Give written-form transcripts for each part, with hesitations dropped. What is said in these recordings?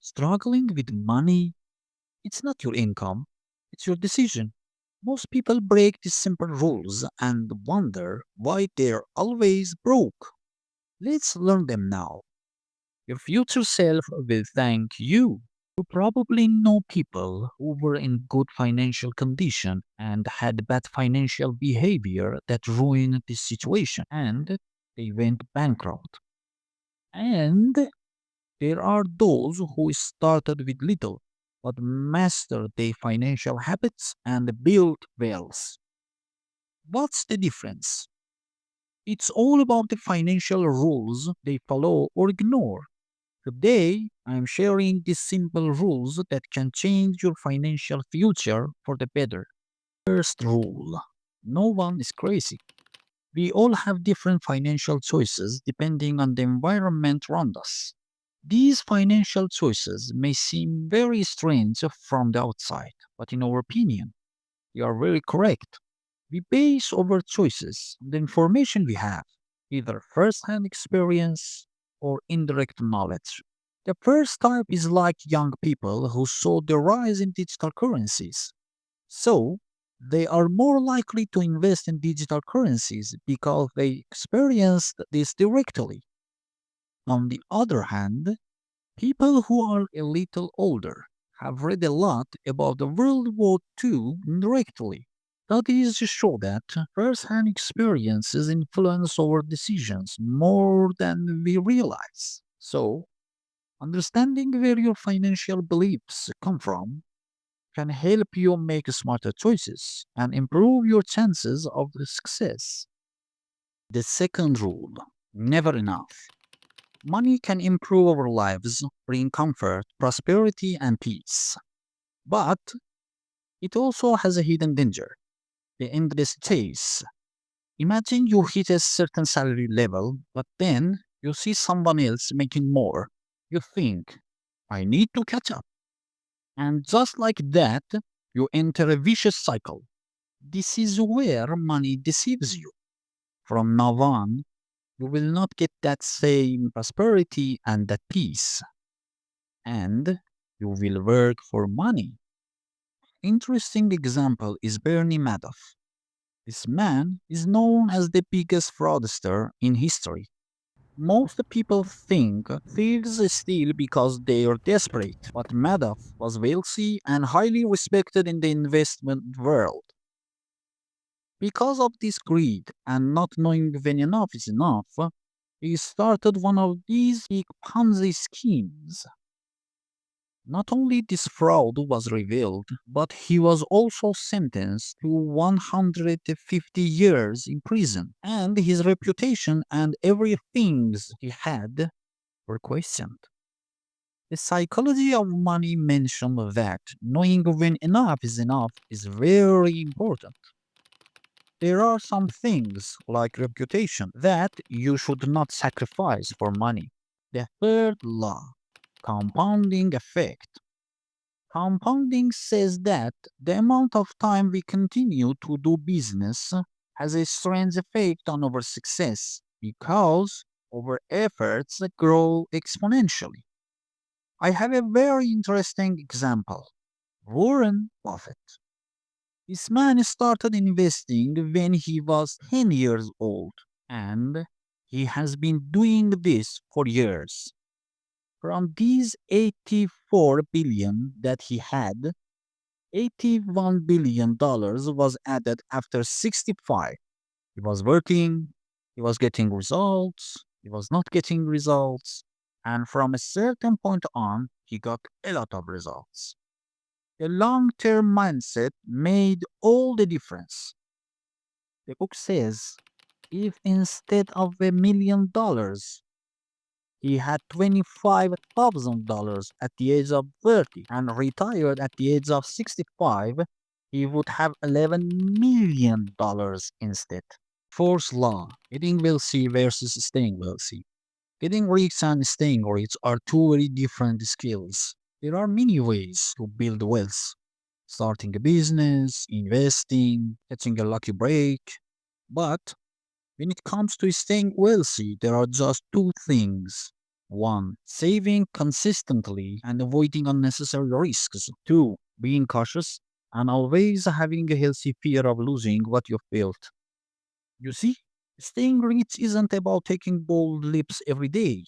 Struggling with money, it's not your income, it's your decision. Most people break these simple rules and wonder why they're always broke. Let's learn them now. Your future self will thank you. You probably know people who were in good financial condition and had bad financial behavior that ruined the situation and they went bankrupt. And there are those who started with little but mastered their financial habits and built wealth. What's the difference? It's all about the financial rules they follow or ignore. Today, I'm sharing these simple rules that can change your financial future for the better. First rule: no one is crazy. We all have different financial choices depending on the environment around us. These financial choices may seem very strange from the outside, but in our opinion, they are very correct. We base our choices on the information we have, either first hand experience or indirect knowledge. The first type is like young people who saw the rise in digital currencies. So, they are more likely to invest in digital currencies because they experienced this directly. On the other hand, people who are a little older have read a lot about the World War II indirectly. Studies show that first-hand experiences influence our decisions more than we realize. So, understanding where your financial beliefs come from can help you make smarter choices and improve your chances of success. The second rule: never enough. Money can improve our lives, bring comfort, prosperity, and peace. But it also has a hidden danger: the endless chase. Imagine you hit a certain salary level, but then you see someone else making more. You think, I need to catch up. And just like that, you enter a vicious cycle. This is where money deceives you. From now on, you will not get that same prosperity and that peace. And you will work for money. Interesting example is Bernie Madoff. This man is known as the biggest fraudster in history. Most people think thieves steal because they are desperate, but Madoff was wealthy and highly respected in the investment world. Because of this greed and not knowing when enough is enough, he started one of these big Ponzi schemes. Not only this fraud was revealed, but he was also sentenced to 150 years in prison, and his reputation and everything he had were questioned. The psychology of money mentioned that knowing when enough is very important. There are some things, like reputation, that you should not sacrifice for money. The third law: compounding effect. Compounding says that the amount of time we continue to do business has a strange effect on our success because our efforts grow exponentially. I have a very interesting example: Warren Buffett. This man started investing when he was 10 years old, and he has been doing this for years. From these 84 billion that he had, $81 billion was added after 65. He was working, he was getting results, he was not getting results, and from a certain point on, he got a lot of results. The long term mindset made all the difference. The book says if instead of $1 million, he had $25,000 at the age of 30 and retired at the age of 65, he would have $11 million instead. Fourth law: getting wealthy versus staying wealthy. Getting rich and staying rich are two very different skills. There are many ways to build wealth: starting a business, investing, catching a lucky break. But when it comes to staying wealthy, there are just two things. 1. Saving consistently and avoiding unnecessary risks. 2. Being cautious and always having a healthy fear of losing what you've built. You see, staying rich isn't about taking bold leaps every day.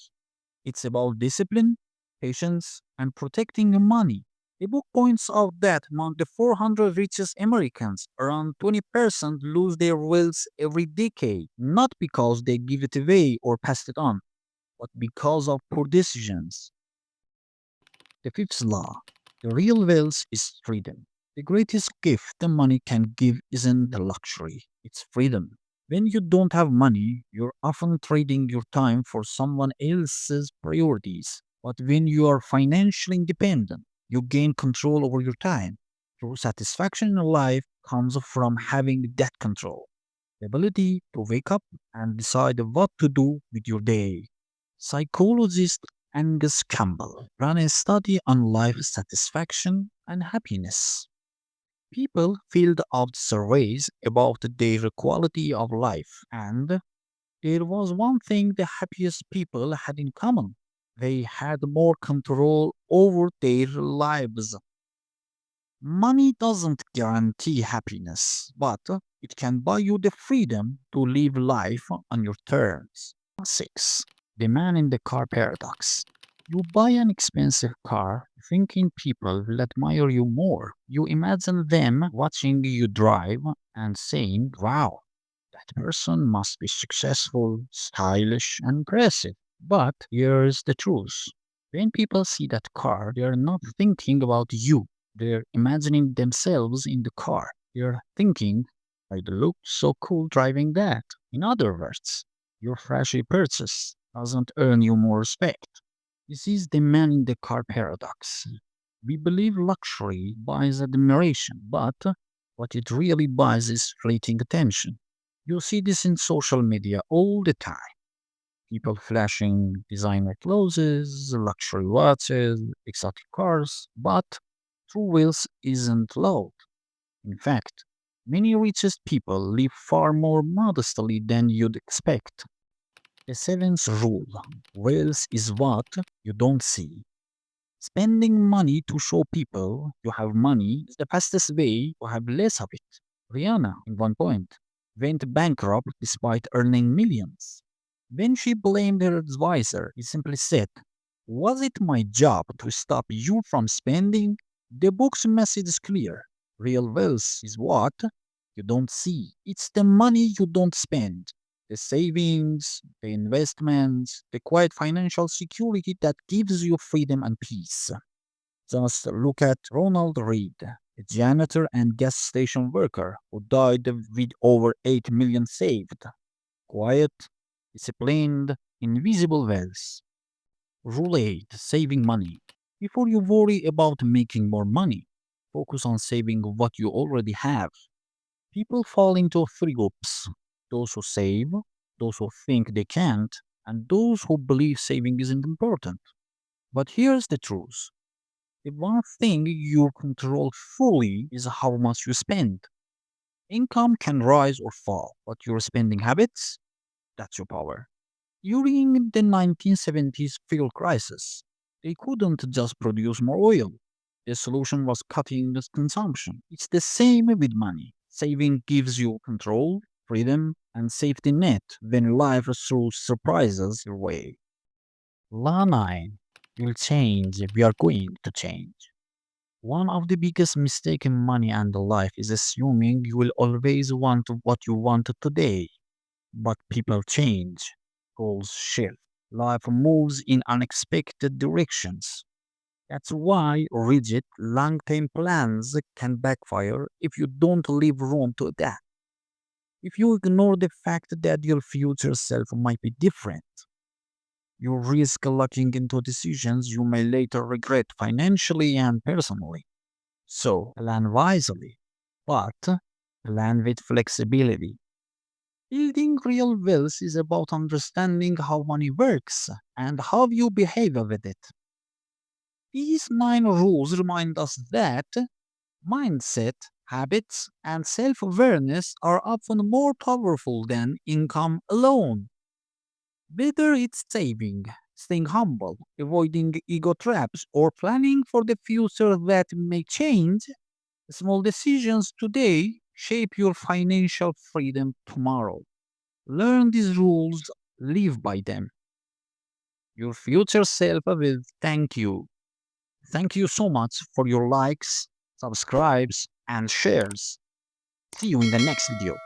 It's about discipline, patience, and protecting your money. The book points out that among the 400 richest Americans, around 20% lose their wealth every decade, not because they give it away or pass it on, but because of poor decisions. The fifth law: the real wealth is freedom. The greatest gift the money can give isn't the luxury, it's freedom. When you don't have money, you're often trading your time for someone else's priorities. But when you are financially independent, you gain control over your time. True satisfaction in life comes from having that control, the ability to wake up and decide what to do with your day. Psychologist Angus Campbell ran a study on life satisfaction and happiness. People filled out surveys about their quality of life, and there was one thing the happiest people had in common. They had more control over their lives. Money doesn't guarantee happiness, but it can buy you the freedom to live life on your terms. 6. The man in the car paradox. You buy an expensive car thinking people will admire you more. You imagine them watching you drive and saying, wow, that person must be successful, stylish, and impressive. But here's the truth. When people see that car, they're not thinking about you. They're imagining themselves in the car. They're thinking, I'd look so cool driving that. In other words, your flashy purchase doesn't earn you more respect. This is the man in the car paradox. We believe luxury buys admiration, but what it really buys is fleeting attention. You see this in social media all the time. People flashing designer clothes, luxury watches, exotic cars, but true wealth isn't loud. In fact, many richest people live far more modestly than you'd expect. The seventh rule: wealth is what you don't see. Spending money to show people you have money is the fastest way to have less of it. Rihanna, in one point, went bankrupt despite earning millions. When she blamed her advisor, he simply said, was it my job to stop you from spending? The book's message is clear. Real wealth is what you don't see. It's the money you don't spend. The savings, the investments, the quiet financial security that gives you freedom and peace. Just look at Ronald Reed, a janitor and gas station worker who died with over 8 million saved. Quiet, disciplined, invisible wealth. Rule 8: saving money. Before you worry about making more money, focus on saving what you already have. People fall into three groups: those who save, those who think they can't, and those who believe saving isn't important. But here's the truth: the one thing you control fully is how much you spend. Income can rise or fall, but your spending habits, that's your power. During the 1970s fuel crisis, they couldn't just produce more oil. The solution was cutting the consumption. It's the same with money. Saving gives you control, freedom, and safety net when life throws surprises your way. Law 9 will change if we are going to change. One of the biggest mistakes in money and life is assuming you will always want what you want today. But people change, goals shift, life moves in unexpected directions. That's why rigid, long term plans can backfire if you don't leave room to adapt. If you ignore the fact that your future self might be different, you risk locking into decisions you may later regret financially and personally. So, plan wisely, but plan with flexibility. Building real wealth is about understanding how money works and how you behave with it. These 9 rules remind us that mindset, habits, and self awareness are often more powerful than income alone. Whether it's saving, staying humble, avoiding ego traps, or planning for the future that may change. Small decisions today shape your financial freedom tomorrow. Learn these rules, live by them. Your future self will thank you. Thank you so much for your likes, subscribes, and shares. See you in the next video.